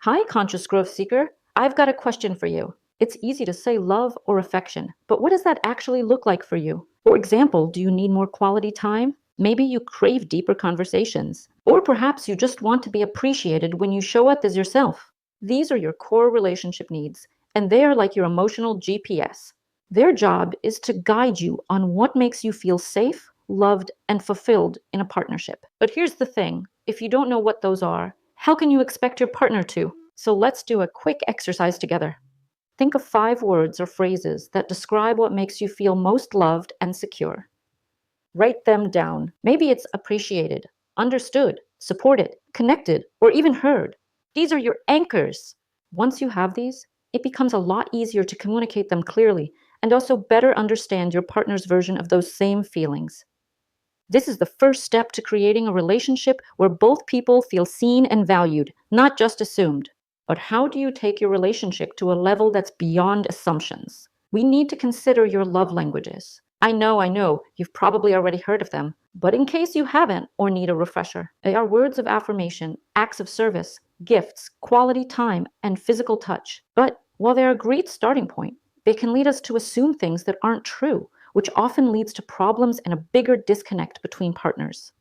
Hi, conscious growth seeker. I've got a question for you. It's easy to say love or affection, but what does that actually look like for you? For example, do you need more quality time? Maybe you crave deeper conversations. Or perhaps you just want to be appreciated when you show up as yourself. These are your core relationship needs, and they are like your emotional GPS. Their job is to guide you on what makes you feel safe, loved, and fulfilled in a partnership. But here's the thing, if you don't know what those are, how can you expect your partner to? So let's do a quick exercise together. Think of 5 words or phrases that describe what makes you feel most loved and secure. Write them down. Maybe it's appreciated, understood, supported, connected, or even heard. These are your anchors. Once you have these, it becomes a lot easier to communicate them clearly and also better understand your partner's version of those same feelings. This is the first step to creating a relationship where both people feel seen and valued, not just assumed. But how do you take your relationship to a level that's beyond assumptions? We need to consider your love languages. I know, you've probably already heard of them, but in case you haven't or need a refresher, they are words of affirmation, acts of service, gifts, quality time, and physical touch. But while they're a great starting point, they can lead us to assume things that aren't true, which often leads to problems and a bigger disconnect between partners.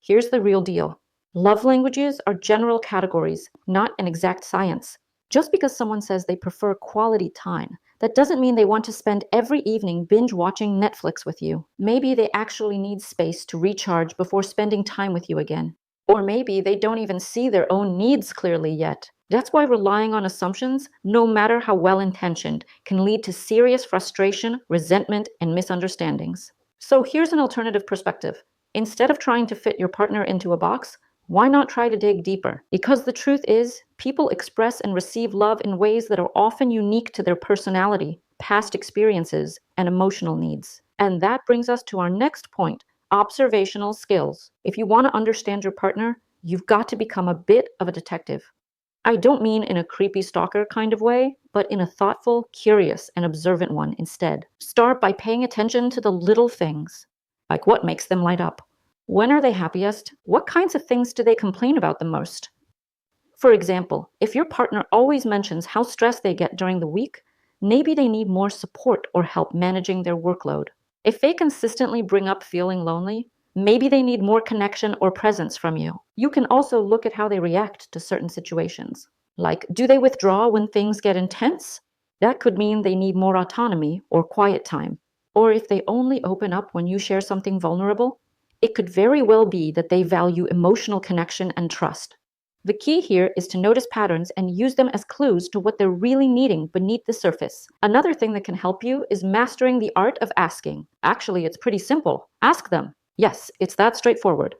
Here's the real deal. Love languages are general categories, not an exact science. Just because someone says they prefer quality time, that doesn't mean they want to spend every evening binge watching Netflix with you. Maybe they actually need space to recharge before spending time with you again. Or maybe they don't even see their own needs clearly yet. That's why relying on assumptions, no matter how well intentioned, can lead to serious frustration, resentment, and misunderstandings. So here's an alternative perspective. Instead of trying to fit your partner into a box, why not try to dig deeper? Because the truth is, people express and receive love in ways that are often unique to their personality, past experiences, and emotional needs. And that brings us to our next point, observational skills. If you want to understand your partner, you've got to become a bit of a detective. I don't mean in a creepy stalker kind of way, but in a thoughtful, curious, and observant one instead. Start by paying attention to the little things, like what makes them light up. When are they happiest? What kinds of things do they complain about the most? For example, if your partner always mentions how stressed they get during the week, maybe they need more support or help managing their workload. If they consistently bring up feeling lonely, maybe they need more connection or presence from you. You can also look at how they react to certain situations. Like, do they withdraw when things get intense? That could mean they need more autonomy or quiet time. Or if they only open up when you share something vulnerable, it could very well be that they value emotional connection and trust. The key here is to notice patterns and use them as clues to what they're really needing beneath the surface. Another thing that can help you is mastering the art of asking. Actually, it's pretty simple. Ask them. Yes, it's that straightforward.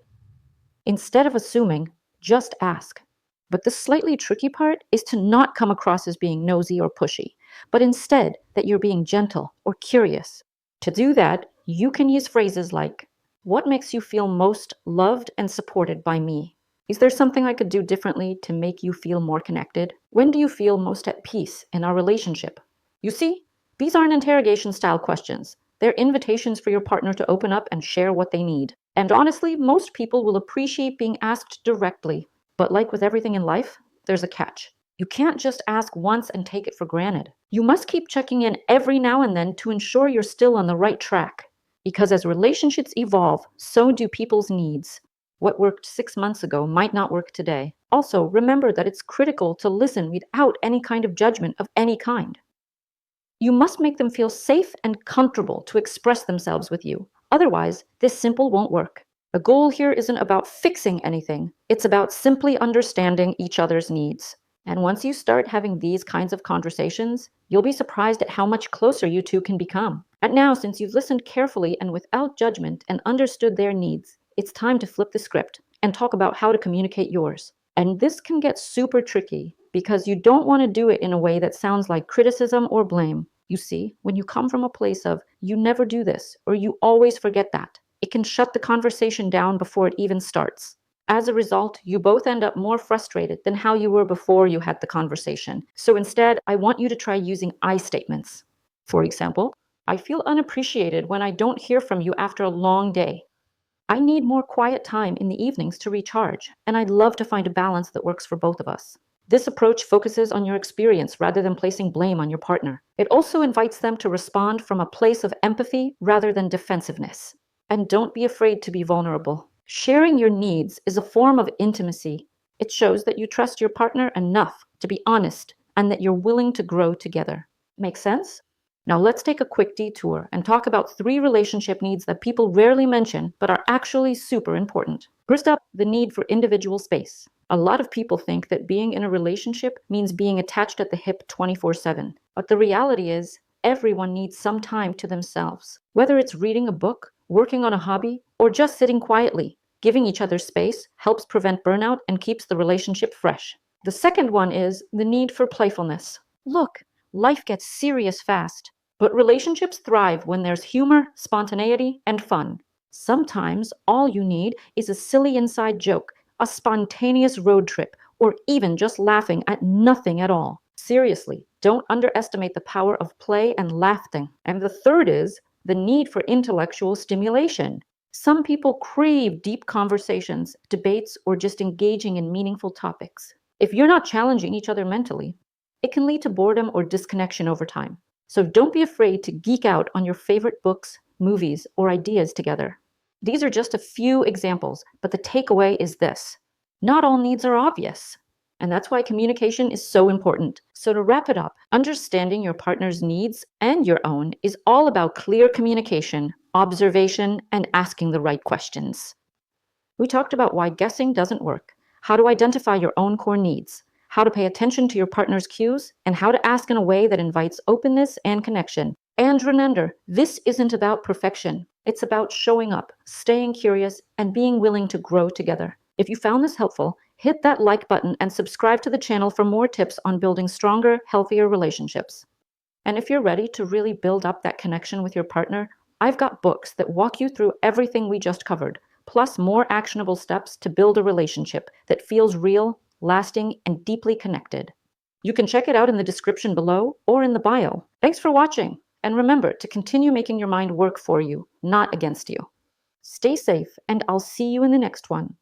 Instead of assuming, just ask. But the slightly tricky part is to not come across as being nosy or pushy, but instead that you're being gentle or curious. To do that, you can use phrases like, what makes you feel most loved and supported by me? Is there something I could do differently to make you feel more connected? When do you feel most at peace in our relationship? You see, these aren't interrogation style questions. They're invitations for your partner to open up and share what they need. And honestly, most people will appreciate being asked directly. But like with everything in life, there's a catch. You can't just ask once and take it for granted. You must keep checking in every now and then to ensure you're still on the right track. Because as relationships evolve, so do people's needs. What worked 6 months ago might not work today. Also, remember that it's critical to listen without any kind of judgment of any kind. You must make them feel safe and comfortable to express themselves with you. Otherwise, this simple won't work. The goal here isn't about fixing anything. It's about simply understanding each other's needs. And once you start having these kinds of conversations, you'll be surprised at how much closer you two can become. And now, since you've listened carefully and without judgment and understood their needs, it's time to flip the script and talk about how to communicate yours. And this can get super tricky because you don't want to do it in a way that sounds like criticism or blame. You see, when you come from a place of, you never do this, or you always forget that, it can shut the conversation down before it even starts. As a result, you both end up more frustrated than how you were before you had the conversation. So instead, I want you to try using I statements. For example, I feel unappreciated when I don't hear from you after a long day. I need more quiet time in the evenings to recharge, and I'd love to find a balance that works for both of us. This approach focuses on your experience rather than placing blame on your partner. It also invites them to respond from a place of empathy rather than defensiveness. And don't be afraid to be vulnerable. Sharing your needs is a form of intimacy. It shows that you trust your partner enough to be honest and that you're willing to grow together. Make sense? Now let's take a quick detour and talk about 3 relationship needs that people rarely mention but are actually super important. First up, the need for individual space. A lot of people think that being in a relationship means being attached at the hip 24/7. But the reality is, everyone needs some time to themselves. Whether it's reading a book, working on a hobby, or just sitting quietly, giving each other space helps prevent burnout and keeps the relationship fresh. The second one is the need for playfulness. Look, life gets serious fast, but relationships thrive when there's humor, spontaneity, and fun. Sometimes all you need is a silly inside joke, a spontaneous road trip, or even just laughing at nothing at all. Seriously, don't underestimate the power of play and laughing. And the third is the need for intellectual stimulation. Some people crave deep conversations, debates, or just engaging in meaningful topics. If you're not challenging each other mentally, it can lead to boredom or disconnection over time. So don't be afraid to geek out on your favorite books, movies, or ideas together. These are just a few examples, but the takeaway is this: not all needs are obvious. And that's why communication is so important. So to wrap it up, understanding your partner's needs and your own is all about clear communication, observation, and asking the right questions. We talked about why guessing doesn't work, how to identify your own core needs, how to pay attention to your partner's cues, and how to ask in a way that invites openness and connection. And remember, this isn't about perfection. It's about showing up, staying curious, and being willing to grow together. If you found this helpful, hit that like button and subscribe to the channel for more tips on building stronger, healthier relationships. And if you're ready to really build up that connection with your partner, I've got books that walk you through everything we just covered, plus more actionable steps to build a relationship that feels real, lasting, and deeply connected. You can check it out in the description below or in the bio. Thanks for watching, and remember to continue making your mind work for you, not against you. Stay safe, and I'll see you in the next one.